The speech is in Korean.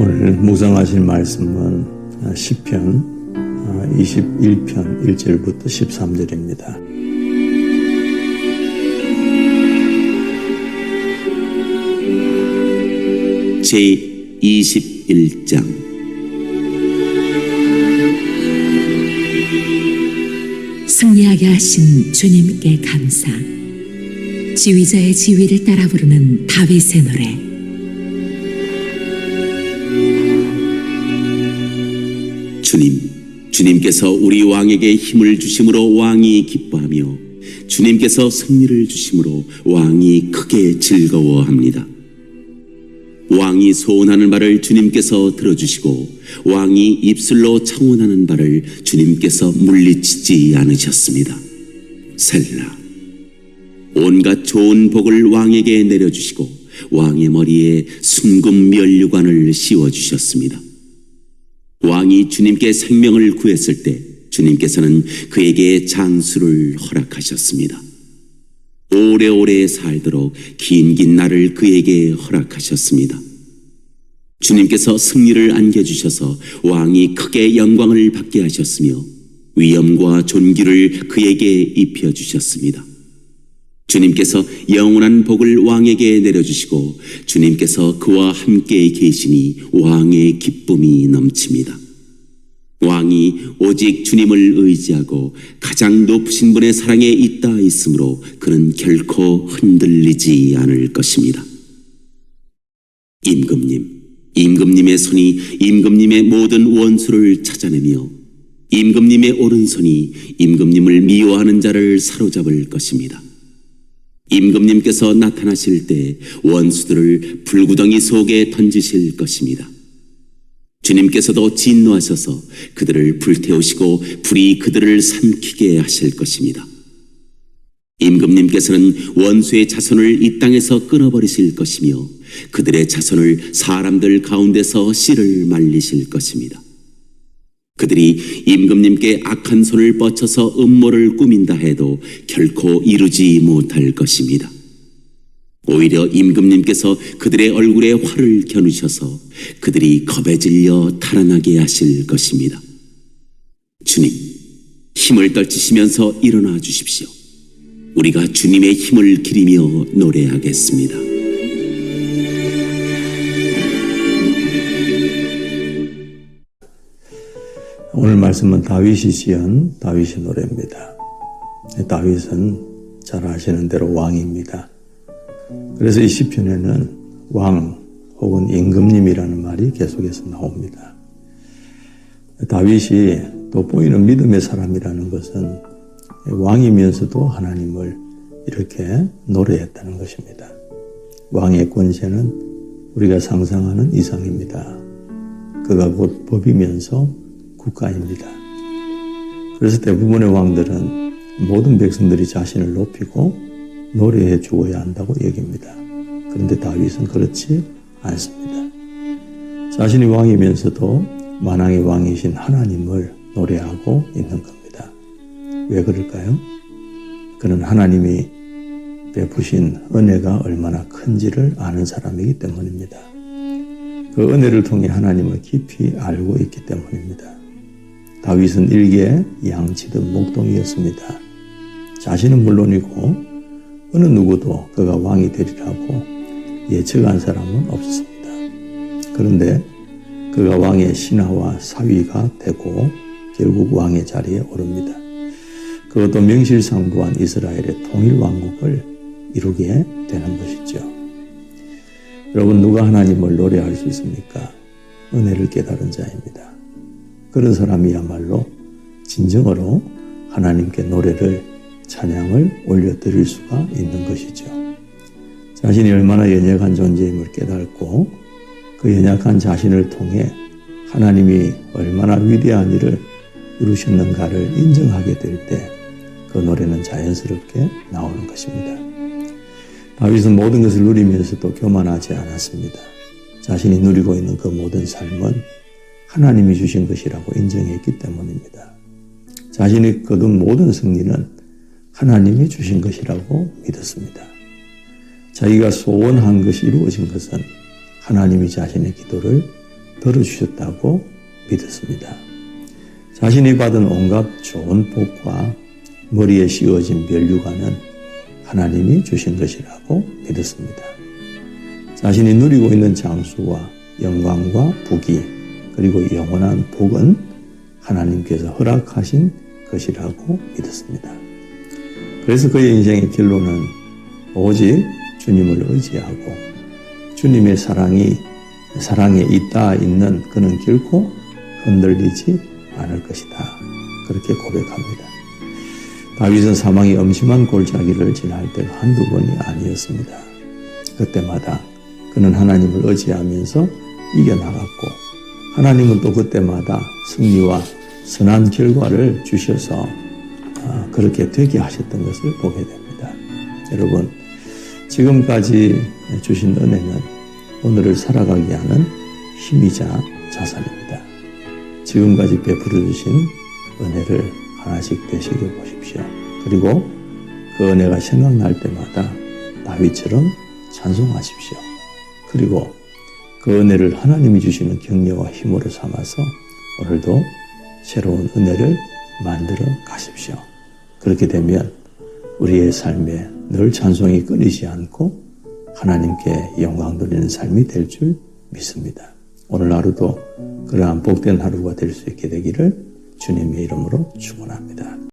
오늘 묵상하실 말씀은 시편 21편 1절부터 13절입니다. 제21장 승리하게 하신 주님께 감사. 지휘자의 지휘를 따라 부르는 다윗의 노래. 주님께서 우리 왕에게 힘을 주심으로 왕이 기뻐하며 주님께서 승리를 주심으로 왕이 크게 즐거워합니다. 왕이 소원하는 바를 주님께서 들어주시고 왕이 입술로 청원하는 바를 주님께서 물리치지 않으셨습니다. 셀라. 온갖 좋은 복을 왕에게 내려주시고 왕의 머리에 순금 면류관을 씌워주셨습니다. 왕이 주님께 생명을 구했을 때 주님께서는 그에게 장수를 허락하셨습니다. 오래오래 살도록 긴 날을 그에게 허락하셨습니다. 주님께서 승리를 안겨주셔서 왕이 크게 영광을 받게 하셨으며 위엄과 존귀를 그에게 입혀주셨습니다. 주님께서 영원한 복을 왕에게 내려주시고 주님께서 그와 함께 계시니 왕의 기쁨이 넘칩니다. 왕이 오직 주님을 의지하고 가장 높으신 분의 사랑에 잇따 있으므로 그는 결코 흔들리지 않을 것입니다. 임금님의 손이 임금님의 모든 원수를 찾아내며 임금님의 오른손이 임금님을 미워하는 자를 사로잡을 것입니다. 임금님께서 나타나실 때 원수들을 불구덩이 속에 던지실 것입니다. 주님께서도 진노하셔서 그들을 불태우시고 불이 그들을 삼키게 하실 것입니다. 임금님께서는 원수의 자손을 이 땅에서 끊어버리실 것이며 그들의 자손을 사람들 가운데서 씨를 말리실 것입니다. 그들이 임금님께 악한 손을 뻗쳐서 음모를 꾸민다 해도 결코 이루지 못할 것입니다. 오히려 임금님께서 그들의 얼굴에 활을 겨누셔서 그들이 겁에 질려 탈환하게 하실 것입니다. 주님, 힘을 떨치시면서 일어나 주십시오. 우리가 주님의 힘을 기리며 노래하겠습니다. 오늘 말씀은 다윗이 지은 다윗의 노래입니다. 다윗은 잘 아시는 대로 왕입니다. 그래서 이 시편에는 왕 혹은 임금님이라는 말이 계속해서 나옵니다. 다윗이 돋보이는 믿음의 사람이라는 것은 왕이면서도 하나님을 이렇게 노래했다는 것입니다. 왕의 권세는 우리가 상상하는 이상입니다. 그가 곧 법이면서 국가입니다. 그래서 대부분의 왕들은 모든 백성들이 자신을 높이고 노래해 주어야 한다고 여깁니다. 그런데 다윗은 그렇지 않습니다. 자신이 왕이면서도 만왕의 왕이신 하나님을 노래하고 있는 겁니다. 왜 그럴까요? 그는 하나님이 베푸신 은혜가 얼마나 큰지를 아는 사람이기 때문입니다. 그 은혜를 통해 하나님을 깊이 알고 있기 때문입니다. 다윗은 일개 양치듯 목동이었습니다. 자신은 물론이고 어느 누구도 그가 왕이 되리라고 예측한 사람은 없었습니다. 그런데 그가 왕의 신하와 사위가 되고 결국 왕의 자리에 오릅니다. 그것도 명실상부한 이스라엘의 통일왕국을 이루게 되는 것이죠. 여러분, 누가 하나님을 노래할 수 있습니까? 은혜를 깨달은 자입니다. 그런 사람이야말로 진정으로 하나님께 노래를, 찬양을 올려드릴 수가 있는 것이죠. 자신이 얼마나 연약한 존재임을 깨닫고 그 연약한 자신을 통해 하나님이 얼마나 위대한 일을 이루셨는가를 인정하게 될 때 그 노래는 자연스럽게 나오는 것입니다. 다윗은 모든 것을 누리면서도 교만하지 않았습니다. 자신이 누리고 있는 그 모든 삶은 하나님이 주신 것이라고 인정했기 때문입니다. 자신이 거둔 모든 승리는 하나님이 주신 것이라고 믿었습니다. 자기가 소원한 것이 이루어진 것은 하나님이 자신의 기도를 들어주셨다고 믿었습니다. 자신이 받은 온갖 좋은 복과 머리에 씌워진 면류관은 하나님이 주신 것이라고 믿었습니다. 자신이 누리고 있는 장수와 영광과 부귀 그리고 영원한 복은 하나님께서 허락하신 것이라고 믿었습니다. 그래서 그의 인생의 결론은 오직 주님을 의지하고 주님의 사랑에 있는 그는 결코 흔들리지 않을 것이다. 그렇게 고백합니다. 다윗은 사망의 엄심한 골짜기를 지날 때가 한두 번이 아니었습니다. 그때마다 그는 하나님을 의지하면서 이겨나갔고 하나님은 또 그때마다 승리와 선한 결과를 주셔서 그렇게 되게 하셨던 것을 보게 됩니다. 여러분, 지금까지 주신 은혜는 오늘을 살아가게 하는 힘이자 자산입니다. 지금까지 베풀어 주신 은혜를 하나씩 되새겨 보십시오. 그리고 그 은혜가 생각날 때마다 다윗처럼 찬송하십시오. 그리고 그 은혜를 하나님이 주시는 격려와 힘으로 삼아서 오늘도 새로운 은혜를 만들어 가십시오. 그렇게 되면 우리의 삶에 늘 찬송이 끊이지 않고 하나님께 영광 돌리는 삶이 될 줄 믿습니다. 오늘 하루도 그러한 복된 하루가 될 수 있게 되기를 주님의 이름으로 축원합니다.